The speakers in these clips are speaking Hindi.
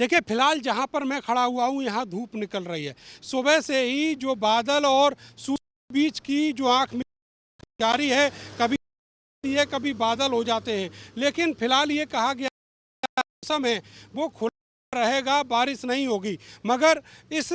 देखिए फिलहाल जहाँ पर मैं खड़ा हुआ हूँ यहाँ धूप निकल रही है। सुबह से ही जो बादल और सूरज के बीच की जो आंख में जारी है, कभी ये कभी बादल हो जाते हैं, लेकिन फिलहाल ये कहा गया मौसम है वो खुला रहेगा, बारिश नहीं होगी। मगर इस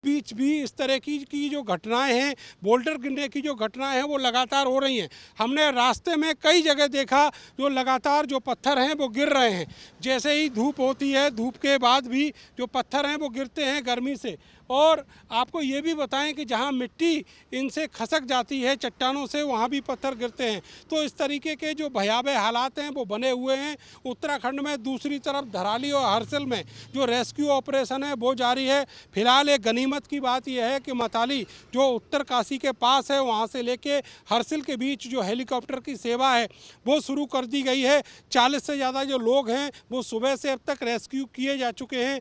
बीच भी इस तरह की जो घटनाएं हैं, बोल्डर गिरने की जो घटनाएं हैं वो लगातार हो रही हैं। हमने रास्ते में कई जगह देखा जो लगातार जो पत्थर हैं वो गिर रहे हैं। जैसे ही धूप होती है, धूप के बाद भी जो पत्थर हैं वो गिरते हैं गर्मी से। और आपको ये भी बताएं कि जहाँ मिट्टी इनसे खसक जाती है चट्टानों से, वहाँ भी पत्थर गिरते हैं। तो इस तरीके के जो भयावह हालात हैं वो बने हुए हैं उत्तराखंड में। दूसरी तरफ धराली और हरसिल में जो रेस्क्यू ऑपरेशन है वो जारी है। फिलहाल एक गनीमत की बात यह है कि मताली जो उत्तरकाशी के पास है, वहाँ से लेके हरसिल के बीच जो हेलीकॉप्टर की सेवा है वो शुरू कर दी गई है। 40 से ज़्यादा जो लोग हैं वो सुबह से अब तक रेस्क्यू किए जा चुके हैं।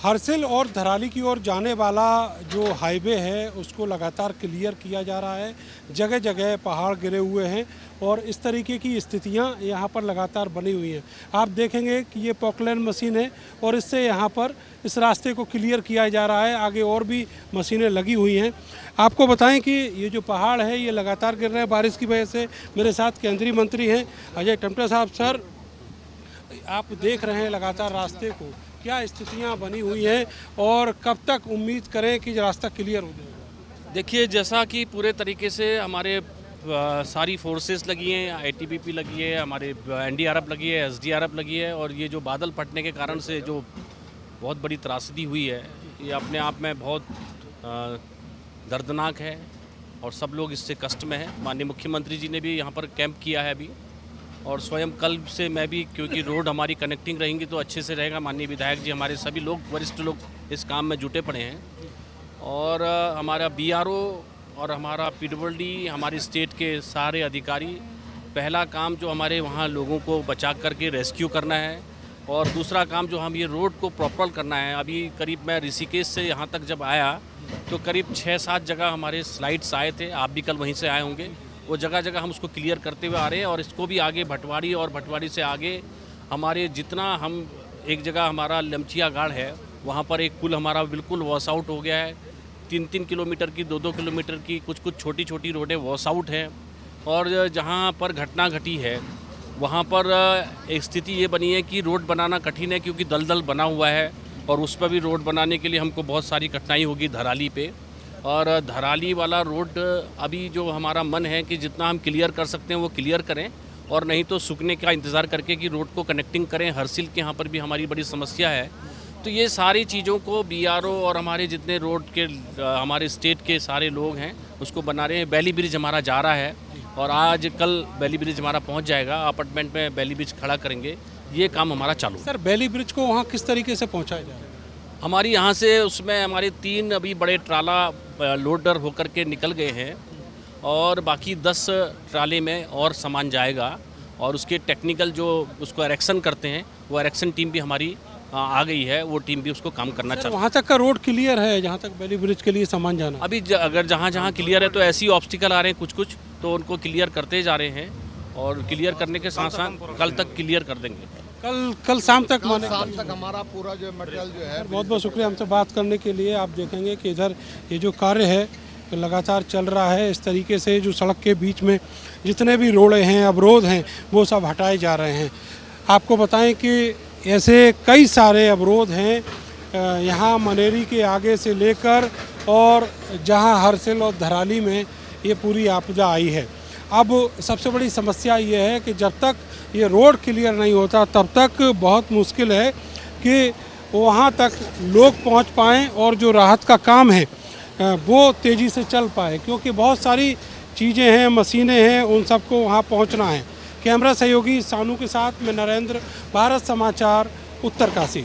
हरसिल और धराली की ओर जाने वाला जो हाईवे है उसको लगातार क्लियर किया जा रहा है। जगह जगह पहाड़ गिरे हुए हैं और इस तरीके की स्थितियां यहाँ पर लगातार बनी हुई हैं। आप देखेंगे कि ये पॉकलैंड मशीन है और इससे यहाँ पर इस रास्ते को क्लियर किया जा रहा है। आगे और भी मशीनें लगी हुई हैं। आपको बताएं कि ये जो पहाड़ है ये लगातार गिर रहे हैं बारिश की वजह से। मेरे साथ केंद्रीय मंत्री हैं अजय टमटा साहब। सर, आप देख रहे हैं लगातार रास्ते को, क्या स्थितियां बनी हुई हैं और कब तक उम्मीद करें कि रास्ता क्लियर हो जाएगा? देखिए, जैसा कि पूरे तरीके से हमारे सारी फोर्सेस लगी हैं, आईटीबीपी लगी है, हमारे एनडीआरएफ लगी है, एसडीआरएफ लगी है, और ये जो बादल फटने के कारण से जो बहुत बड़ी त्रासदी हुई है ये अपने आप में बहुत दर्दनाक है और सब लोग इससे कष्ट में हैं। माननीय मुख्यमंत्री जी ने भी यहाँ पर कैंप किया है अभी, और स्वयं कल से मैं भी, क्योंकि रोड हमारी कनेक्टिंग रहेंगी तो अच्छे से रहेगा। माननीय विधायक जी, हमारे सभी लोग, वरिष्ठ लोग इस काम में जुटे पड़े हैं। और हमारा बीआरओ और हमारा पीडब्ल्यूडी, हमारी स्टेट के सारे अधिकारी, पहला काम जो हमारे वहाँ लोगों को बचा करके रेस्क्यू करना है, और दूसरा काम जो हम ये रोड को प्रॉपर करना है। अभी करीब मैं ऋषिकेश से यहाँ तक जब आया तो करीब 6-7 जगह हमारे स्लाइड्स आए थे, आप भी कल वहीं से आए होंगे। वो जगह जगह हम उसको क्लियर करते हुए आ रहे हैं, और इसको भी आगे भटवाड़ी और भटवाड़ी से आगे हमारे जितना हम, एक जगह हमारा लमचिया गाड़ है, वहाँ पर एक पुल हमारा बिल्कुल वॉश आउट हो गया है। 3-3 किलोमीटर की, 2-2 किलोमीटर की कुछ छोटी छोटी रोडें वॉश आउट हैं। और जहाँ पर घटना घटी है वहाँ पर एक स्थिति ये बनी है कि रोड बनाना कठिन है, क्योंकि दलदल बना हुआ है, और उस पर भी रोड बनाने के लिए हमको बहुत सारी कठिनाई होगी धराली पे। और धराली वाला रोड अभी जो हमारा मन है कि जितना हम क्लियर कर सकते हैं वो क्लियर करें, और नहीं तो सूखने का इंतज़ार करके कि रोड को कनेक्टिंग करें। हरसिल के यहाँ पर भी हमारी बड़ी समस्या है। तो ये सारी चीज़ों को बीआरओ और हमारे जितने रोड के हमारे स्टेट के सारे लोग हैं उसको बना रहे हैं। बैली ब्रिज हमारा जा रहा है, और आज कल बैली ब्रिज हमारा पहुँच जाएगा। अपार्टमेंट में बैली ब्रिज खड़ा करेंगे, ये काम हमारा चालू है। सर, बैली ब्रिज को वहाँ किस तरीके से पहुँचाया जाए? हमारी यहाँ से, उसमें हमारे 3 अभी बड़े ट्राला लोडर होकर के निकल गए हैं, और बाकी 10 ट्राले में और सामान जाएगा, और उसके टेक्निकल जो उसको एरेक्शन करते हैं वो एरेक्शन टीम भी हमारी आ गई है। वो टीम भी उसको काम करना चाहती है। वहाँ तक का रोड क्लियर है जहाँ तक बैली ब्रिज के लिए सामान जाना? अभी अगर जहाँ जहाँ क्लियर है तो ऐसे ही ऑब्स्टिकल आ रहे हैं कुछ तो उनको क्लियर करते जा रहे हैं, और क्लियर करने के साथ साथ कल तक क्लियर कर देंगे। कल शाम तक माने? शाम तक हमारा पूरा जो मटेरियल जो है। बहुत बहुत शुक्रिया हमसे बात करने के लिए। आप देखेंगे कि इधर ये जो कार्य है लगातार चल रहा है। इस तरीके से जो सड़क के बीच में जितने भी रोड़े हैं, अवरोध हैं, वो सब हटाए जा रहे हैं। आपको बताएं कि ऐसे कई सारे अवरोध हैं यहाँ मनेरी के आगे से लेकर, और जहाँ हरसिल और धराली में ये पूरी आपदा आई है। अब सबसे बड़ी समस्या ये है कि जब तक ये रोड क्लियर नहीं होता तब तक बहुत मुश्किल है कि वहाँ तक लोग पहुँच पाएँ, और जो राहत का काम है वो तेज़ी से चल पाए, क्योंकि बहुत सारी चीज़ें हैं, मशीनें हैं, उन सबको वहाँ पहुँचना है। कैमरा सहयोगी सानू के साथ मैं नरेंद्र, भारत समाचार, उत्तरकाशी।